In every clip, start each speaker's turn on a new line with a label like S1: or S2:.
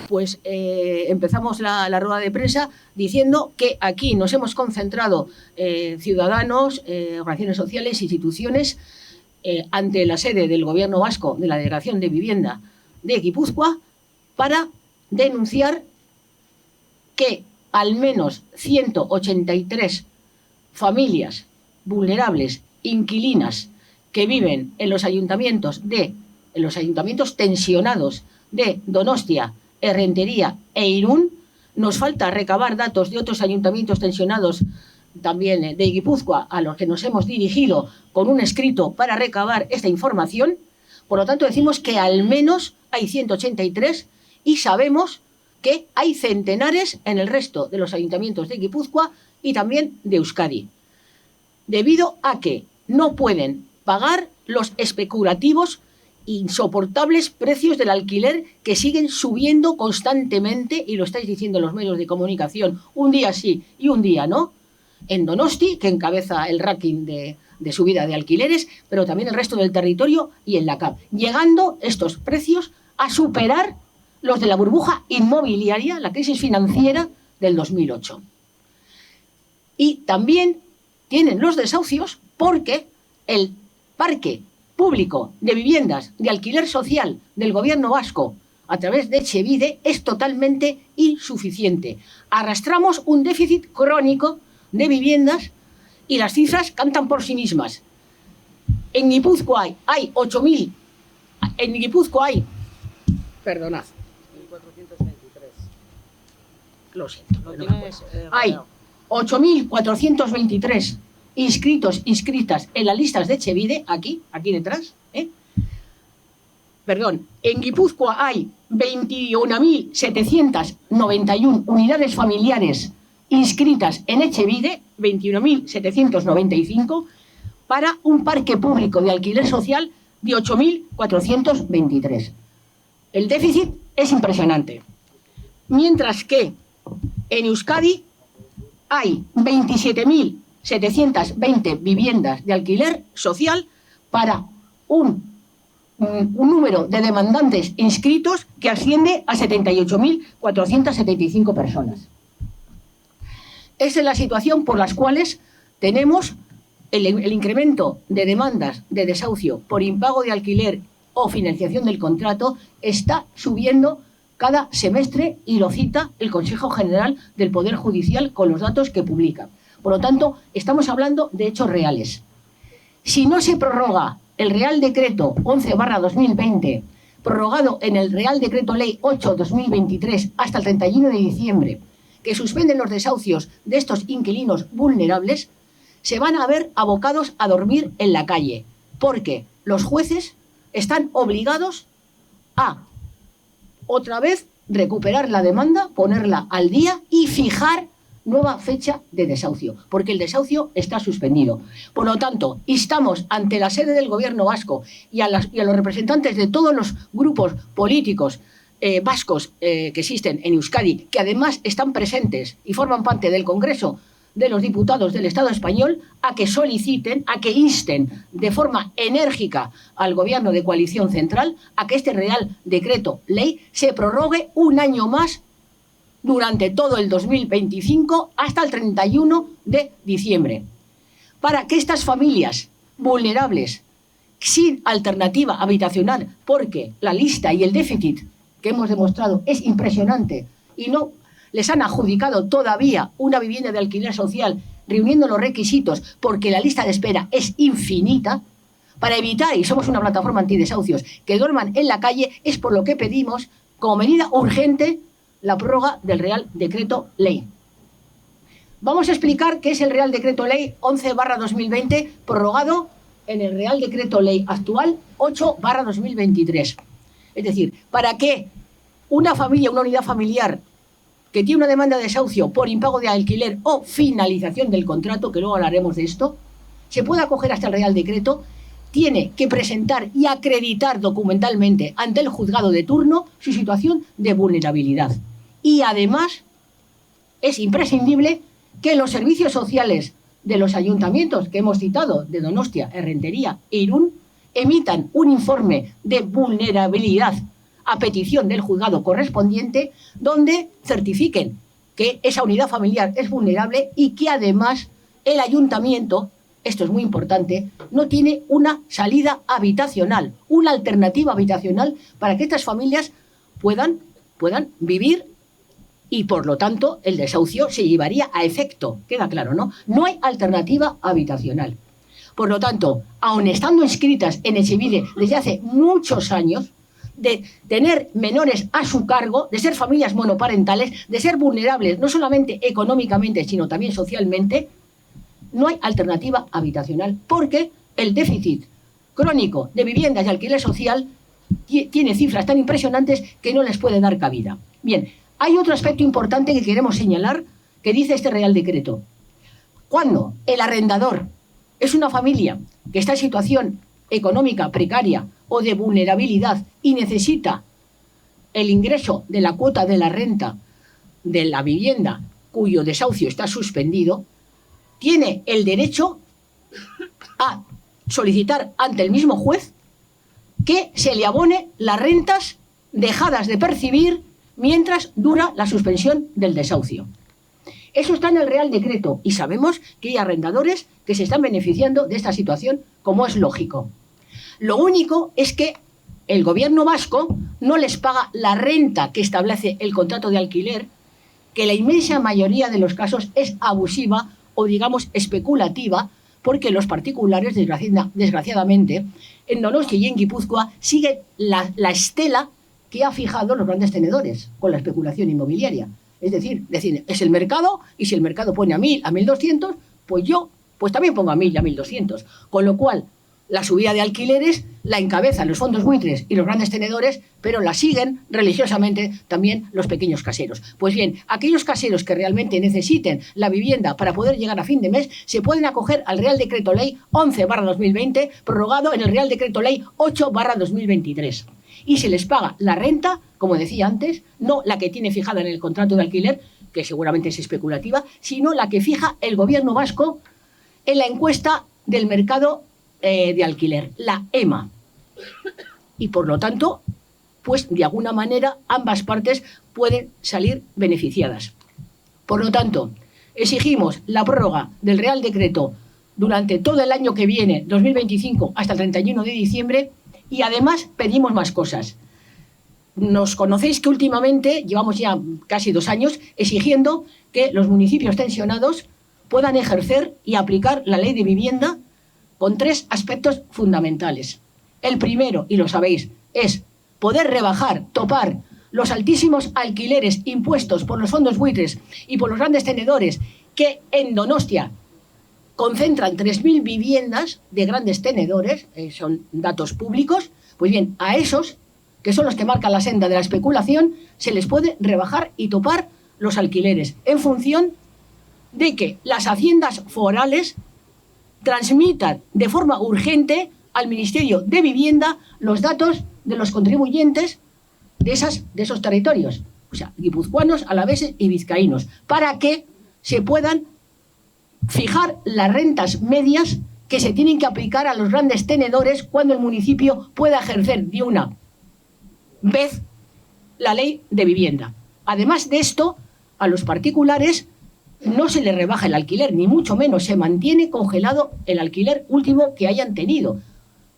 S1: pues empezamos la rueda de prensa diciendo que aquí nos hemos concentrado ciudadanos, organizaciones sociales, instituciones, ante la sede del Gobierno vasco de la Delegación de Vivienda de Guipúzcoa para denunciar que al menos 183 familias vulnerables, inquilinas, que viven en los ayuntamientos tensionados de Donostia, Errentería e Irún. Nos falta recabar datos de otros ayuntamientos tensionados también de Guipúzcoa, a los que nos hemos dirigido con un escrito para recabar esta información. Por lo tanto, decimos que al menos hay 183 y sabemos que hay centenares en el resto de los ayuntamientos de Guipúzcoa y también de Euskadi, debido a que no pueden pagar los especulativos insoportables precios del alquiler que siguen subiendo constantemente, y lo estáis diciendo en los medios de comunicación, un día sí y un día no, en Donosti, que encabeza el ranking de subida de alquileres, pero también el resto del territorio y en la CAP, llegando estos precios a superar los de la burbuja inmobiliaria, la crisis financiera del 2008. Y también tienen los desahucios porque el parque público de viviendas de alquiler social del Gobierno vasco a través de Etxebide es totalmente insuficiente. Arrastramos un déficit crónico de viviendas y las cifras cantan por sí mismas. En Guipúzcoa hay 8.000, en Guipúzcoa hay, perdonad,
S2: 1423.
S1: Lo siento, hay 8.423 inscritas en las listas de Etxebide, aquí detrás, Perdón, en Guipúzcoa hay 21.791 unidades familiares inscritas en Etxebide, 21.795, para un parque público de alquiler social de 8.423. El déficit es impresionante. Mientras que en Euskadi hay 27.720 viviendas de alquiler social para un número de demandantes inscritos que asciende a 78.475 personas. Esa es la situación por las cuales tenemos el incremento de demandas de desahucio por impago de alquiler o financiación del contrato está subiendo cada semestre, y lo cita el Consejo General del Poder Judicial con los datos que publica. Por lo tanto, estamos hablando de hechos reales. Si no se prorroga el Real Decreto 11/2020, prorrogado en el Real Decreto Ley 8/2023 hasta el 31 de diciembre, que suspenden los desahucios de estos inquilinos vulnerables, se van a ver abocados a dormir en la calle, porque los jueces están obligados a, otra vez, recuperar la demanda, ponerla al día y fijar nueva fecha de desahucio, porque el desahucio está suspendido. Por lo tanto, instamos ante la sede del Gobierno vasco y a los representantes de todos los grupos políticos vascos que existen en Euskadi, que además están presentes y forman parte del Congreso de los Diputados del Estado español, a que soliciten, a que insten de forma enérgica al Gobierno de coalición central a que este Real Decreto Ley se prorrogue un año más durante todo el 2025 hasta el 31 de diciembre, para que estas familias vulnerables sin alternativa habitacional, porque la lista y el déficit que hemos demostrado es impresionante y no les han adjudicado todavía una vivienda de alquiler social reuniendo los requisitos porque la lista de espera es infinita, para evitar, y somos una plataforma antidesahucios, que duerman en la calle, es por lo que pedimos como medida urgente la prórroga del Real Decreto Ley. Vamos a explicar qué es el Real Decreto Ley 11/2020, prorrogado en el Real Decreto Ley actual 8/2023. Es decir, para que una familia, una unidad familiar que tiene una demanda de desahucio por impago de alquiler o finalización del contrato, que luego hablaremos de esto, se pueda acoger hasta el Real Decreto, tiene que presentar y acreditar documentalmente ante el juzgado de turno su situación de vulnerabilidad. Y además es imprescindible que los servicios sociales de los ayuntamientos que hemos citado, de Donostia, Errentería e Irún, emitan un informe de vulnerabilidad a petición del juzgado correspondiente, donde certifiquen que esa unidad familiar es vulnerable y que además el ayuntamiento, esto es muy importante, no tiene una salida habitacional, una alternativa habitacional para que estas familias puedan vivir, y por lo tanto el desahucio se llevaría a efecto. Queda claro, ¿no? No hay alternativa habitacional. Por lo tanto, aun estando inscritas en Etxebide desde hace muchos años, de tener menores a su cargo, de ser familias monoparentales, de ser vulnerables no solamente económicamente, sino también socialmente, no hay alternativa habitacional, porque el déficit crónico de viviendas de alquiler social tiene cifras tan impresionantes que no les puede dar cabida. Bien, hay otro aspecto importante que queremos señalar, que dice este Real Decreto. Cuando el arrendador es una familia que está en situación económica precaria o de vulnerabilidad y necesita el ingreso de la cuota de la renta de la vivienda cuyo desahucio está suspendido, tiene el derecho a solicitar ante el mismo juez que se le abone las rentas dejadas de percibir mientras dura la suspensión del desahucio. Eso está en el Real Decreto y sabemos que hay arrendadores que se están beneficiando de esta situación, como es lógico. Lo único es que el gobierno vasco no les paga la renta que establece el contrato de alquiler, que la inmensa mayoría de los casos es abusiva o, digamos, especulativa, porque los particulares, desgraciadamente, en Donostia y en Guipúzcoa siguen la estela que ha fijado los grandes tenedores con la especulación inmobiliaria. Es decir, es el mercado, y si el mercado pone a 1.000, a 1.200, pues yo también pongo a 1.000 y a 1.200. Con lo cual, la subida de alquileres la encabezan los fondos buitres y los grandes tenedores, pero la siguen religiosamente también los pequeños caseros. Pues bien, aquellos caseros que realmente necesiten la vivienda para poder llegar a fin de mes se pueden acoger al Real Decreto Ley 11/2020, prorrogado en el Real Decreto Ley 8/2023. Y se les paga la renta, como decía antes, no la que tiene fijada en el contrato de alquiler, que seguramente es especulativa, sino la que fija el gobierno vasco en la encuesta del mercado de alquiler, la EMA. Y por lo tanto, pues de alguna manera ambas partes pueden salir beneficiadas. Por lo tanto, exigimos la prórroga del Real Decreto durante todo el año que viene, 2025, hasta el 31 de diciembre, y además pedimos más cosas. Nos conocéis que últimamente llevamos ya casi 2 años exigiendo que los municipios tensionados puedan ejercer y aplicar la ley de vivienda con 3 aspectos fundamentales. El primero, y lo sabéis, es poder rebajar, topar los altísimos alquileres impuestos por los fondos buitres y por los grandes tenedores que en Donostia concentran 3.000 viviendas de grandes tenedores, son datos públicos. Pues bien, a esos, que son los que marcan la senda de la especulación, se les puede rebajar y topar los alquileres en función de que las haciendas forales transmitan de forma urgente al Ministerio de Vivienda los datos de los contribuyentes de esos territorios, o sea, guipuzcoanos, alaveses y vizcaínos, para que se puedan fijar las rentas medias que se tienen que aplicar a los grandes tenedores cuando el municipio pueda ejercer de una vez la ley de vivienda. Además de esto, a los particulares no se les rebaja el alquiler, ni mucho menos, se mantiene congelado el alquiler último que hayan tenido.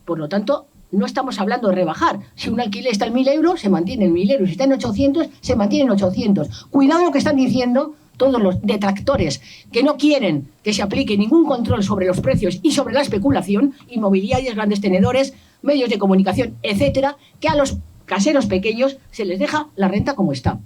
S1: Por lo tanto, no estamos hablando de rebajar. Si un alquiler está en 1.000 euros, se mantiene en 1.000 euros. Si está en 800, se mantiene en 800. Cuidado lo que están diciendo todos los detractores que no quieren que se aplique ningún control sobre los precios y sobre la especulación, inmobiliarias, grandes tenedores, medios de comunicación, etcétera, que a los caseros pequeños se les deja la renta como está.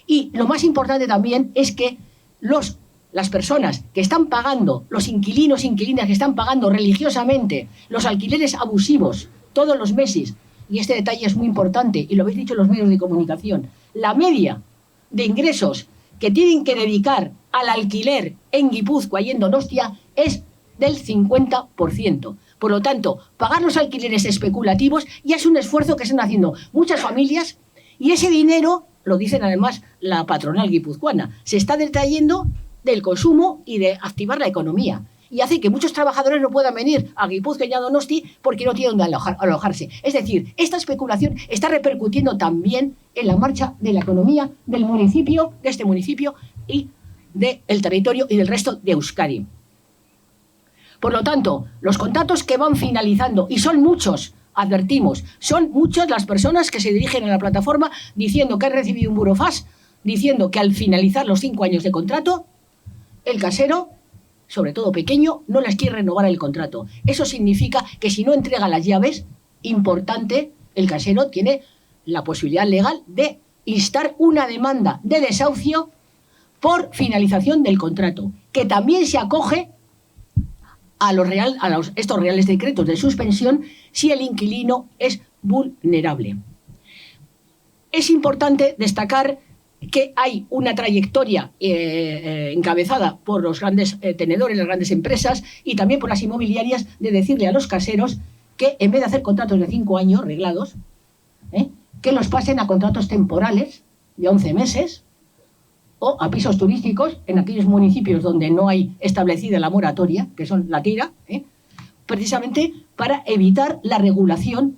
S1: Y lo más importante también es que las personas que están pagando, los inquilinos, inquilinas que están pagando religiosamente los alquileres abusivos todos los meses, y este detalle es muy importante, y lo habéis dicho los medios de comunicación, la media de ingresos que tienen que dedicar al alquiler en Guipúzcoa y en Donostia es del 50%. Por lo tanto, pagar los alquileres especulativos ya es un esfuerzo que están haciendo muchas familias, y ese dinero, lo dicen además la patronal guipuzcoana, se está detrayendo del consumo y de activar la economía. y hace que muchos trabajadores no puedan venir a Guipúzcoa y a Donosti porque no tienen donde alojarse. Es decir, esta especulación está repercutiendo también en la marcha de la economía del municipio, de este municipio y del territorio y del resto de Euskadi. Por lo tanto, los contratos que van finalizando, y son muchos, advertimos, son muchas las personas que se dirigen a la plataforma diciendo que han recibido un burofax, diciendo que al finalizar los 5 años de contrato, el casero, sobre todo pequeño, no les quiere renovar el contrato. Eso significa que si no entrega las llaves, importante, el casero tiene la posibilidad legal de instar una demanda de desahucio por finalización del contrato, que también se acoge a estos reales decretos de suspensión si el inquilino es vulnerable. Es importante destacar que hay una trayectoria encabezada por los grandes tenedores, las grandes empresas y también por las inmobiliarias de decirle a los caseros que en vez de hacer contratos de 5 años reglados, que los pasen a contratos temporales de 11 meses o a pisos turísticos en aquellos municipios donde no hay establecida la moratoria, que son la tira, precisamente para evitar la regulación.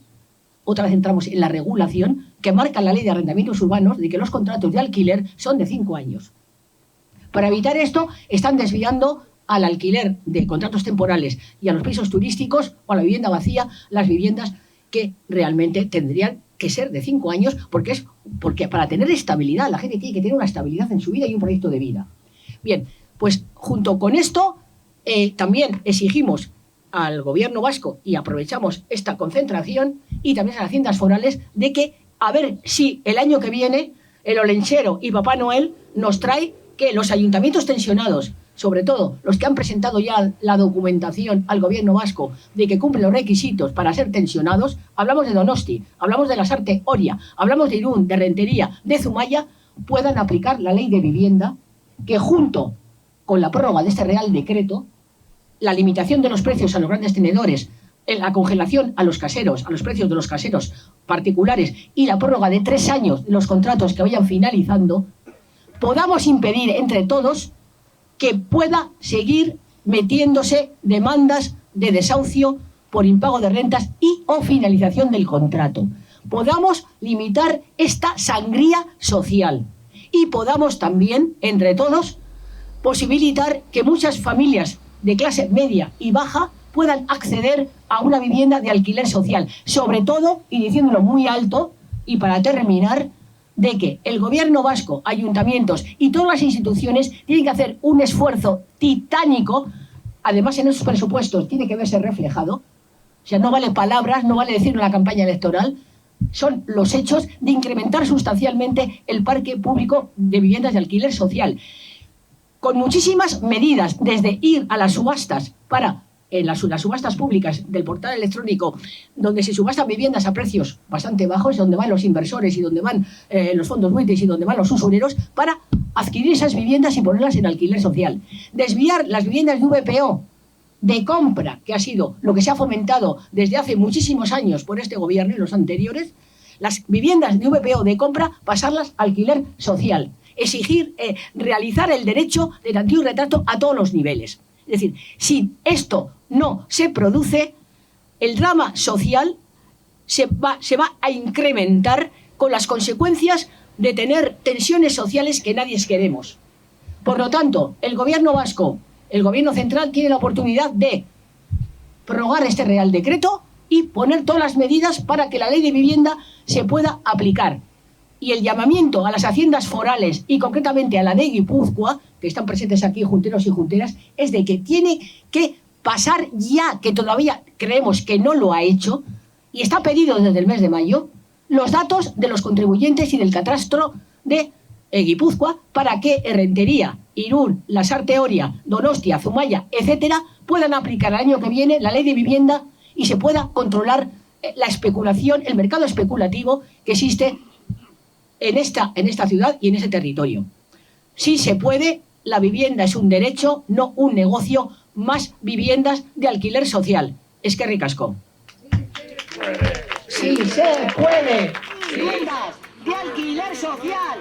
S1: Otra vez entramos en la regulación que marca la ley de arrendamientos urbanos de que los contratos de alquiler son de 5 años. Para evitar esto, están desviando al alquiler de contratos temporales y a los pisos turísticos o a la vivienda vacía las viviendas que realmente tendrían que ser de 5 años, porque para tener estabilidad, la gente tiene que tener una estabilidad en su vida y un proyecto de vida. Bien, pues junto con esto también exigimos al gobierno vasco, y aprovechamos esta concentración, y también a las haciendas forales, de que a ver si el año que viene el Olenchero y Papá Noel nos trae que los ayuntamientos tensionados, sobre todo los que han presentado ya la documentación al gobierno vasco de que cumplen los requisitos para ser tensionados, hablamos de Donosti, hablamos de Lasarte Oria, hablamos de Irún, de Rentería, de Zumaya, puedan aplicar la ley de vivienda que junto con la prórroga de este Real Decreto, la limitación de los precios a los grandes tenedores, la congelación a los caseros, a los precios de los caseros particulares y la prórroga de 3 años de los contratos que vayan finalizando, podamos impedir entre todos que pueda seguir metiéndose demandas de desahucio por impago de rentas y o finalización del contrato. Podamos limitar esta sangría social y podamos también, entre todos, posibilitar que muchas familias de clase media y baja puedan acceder a una vivienda de alquiler social. Sobre todo, y diciéndolo muy alto, y para terminar, de que el gobierno vasco, ayuntamientos y todas las instituciones tienen que hacer un esfuerzo titánico, además en esos presupuestos tiene que verse reflejado, o sea, no vale palabras, no vale decirlo en la campaña electoral, son los hechos de incrementar sustancialmente el parque público de viviendas de alquiler social, con muchísimas medidas, desde ir a las subastas para las subastas públicas del portal electrónico, donde se subastan viviendas a precios bastante bajos, donde van los inversores y donde van los fondos buitres y donde van los usureros, para adquirir esas viviendas y ponerlas en alquiler social. Desviar las viviendas de VPO de compra, que ha sido lo que se ha fomentado desde hace muchísimos años por este gobierno y los anteriores, las viviendas de VPO de compra, pasarlas a alquiler social. Exigir, realizar el derecho de tanteo y retrato a todos los niveles. Es decir, si esto no se produce, el drama social se va a incrementar con las consecuencias de tener tensiones sociales que nadie queremos. Por lo tanto, el gobierno vasco, el gobierno central, tiene la oportunidad de prorrogar este Real Decreto y poner todas las medidas para que la ley de vivienda se pueda aplicar. Y el llamamiento a las haciendas forales y concretamente a la de Guipúzcoa, que están presentes aquí junteros y junteras, es de que tiene que pasar ya, que todavía creemos que no lo ha hecho, y está pedido desde el mes de mayo, los datos de los contribuyentes y del catastro de Guipúzcoa para que Rentería, Irún, Lasarte Oria, Donostia, Zumaya, etcétera, puedan aplicar el año que viene la ley de vivienda y se pueda controlar la especulación, el mercado especulativo que existe en esta ciudad y en este territorio. Sí se puede, la vivienda es un derecho, no un negocio, más viviendas de alquiler social. Eskerrik asko. Sí se puede. Viviendas de alquiler social,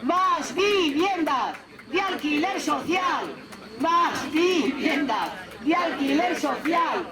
S1: más viviendas de alquiler social, más viviendas de alquiler social.